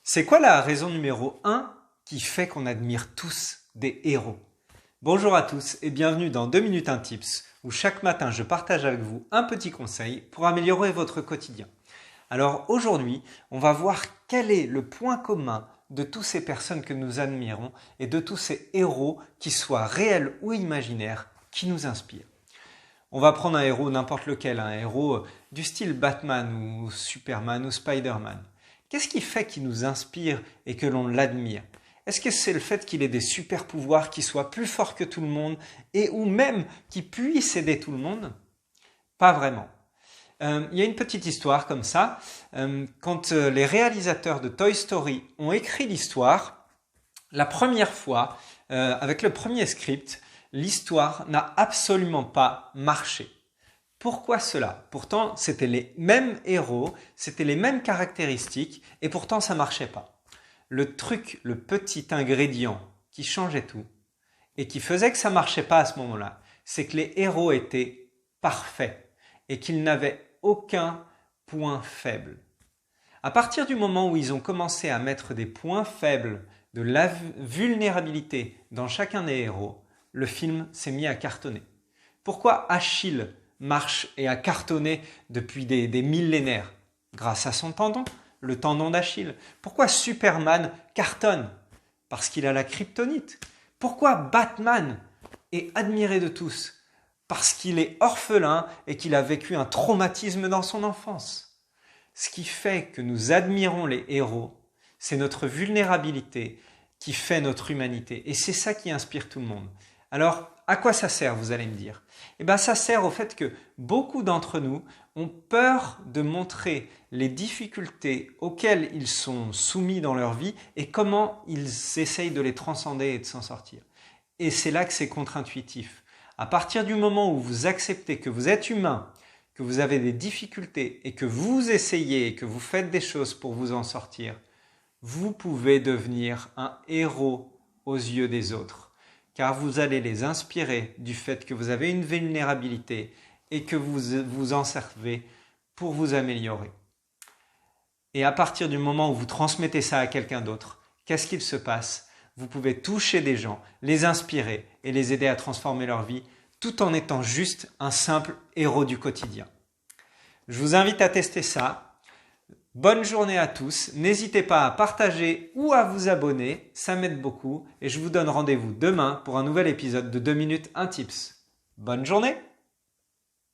C'est quoi la raison numéro 1 qui fait qu'on admire tous des héros? Bonjour à tous et bienvenue dans 2 minutes 1 tips où chaque matin je partage avec vous un petit conseil pour améliorer votre quotidien. Alors aujourd'hui, on va voir quel est le point commun de toutes ces personnes que nous admirons et de tous ces héros, qu'ils soient réels ou imaginaires, qui nous inspirent. On va prendre un héros n'importe lequel, un héros du style Batman ou Superman ou Spider-Man. Qu'est-ce qui fait qu'il nous inspire et que l'on l'admire? Est-ce que c'est le fait qu'il ait des super pouvoirs, qu'il soit plus fort que tout le monde et ou même qu'il puisse aider tout le monde? Pas vraiment. Il y a une petite histoire comme ça. Quand les réalisateurs de Toy Story ont écrit l'histoire, la première fois, avec le premier script, l'histoire n'a absolument pas marché. Pourquoi cela? Pourtant, c'était les mêmes héros, c'était les mêmes caractéristiques et pourtant ça ne marchait pas. Le truc, le petit ingrédient qui changeait tout et qui faisait que ça ne marchait pas à ce moment-là, c'est que les héros étaient parfaits et qu'ils n'avaient aucun point faible. À partir du moment où ils ont commencé à mettre des points faibles, de la vulnérabilité dans chacun des héros, le film s'est mis à cartonner. Pourquoi Achille marche et a cartonné depuis des millénaires? Grâce à son tendon, le tendon d'Achille. Pourquoi Superman cartonne? Parce qu'il a la kryptonite. Pourquoi Batman est admiré de tous? Parce qu'il est orphelin et qu'il a vécu un traumatisme dans son enfance. Ce qui fait que nous admirons les héros, c'est notre vulnérabilité qui fait notre humanité. Et c'est ça qui inspire tout le monde. Alors, à quoi ça sert, vous allez me dire? Eh bien, ça sert au fait que beaucoup d'entre nous ont peur de montrer les difficultés auxquelles ils sont soumis dans leur vie et comment ils essayent de les transcender et de s'en sortir. Et c'est là que c'est contre-intuitif. À partir du moment où vous acceptez que vous êtes humain, que vous avez des difficultés et que vous essayez et que vous faites des choses pour vous en sortir, vous pouvez devenir un héros aux yeux des autres. Car vous allez les inspirer du fait que vous avez une vulnérabilité et que vous vous en servez pour vous améliorer. Et à partir du moment où vous transmettez ça à quelqu'un d'autre, qu'est-ce qu'il se passe? Vous pouvez toucher des gens, les inspirer et les aider à transformer leur vie tout en étant juste un simple héros du quotidien. Je vous invite à tester ça. Bonne journée à tous, n'hésitez pas à partager ou à vous abonner, ça m'aide beaucoup et je vous donne rendez-vous demain pour un nouvel épisode de 2 minutes 1 tips. Bonne journée!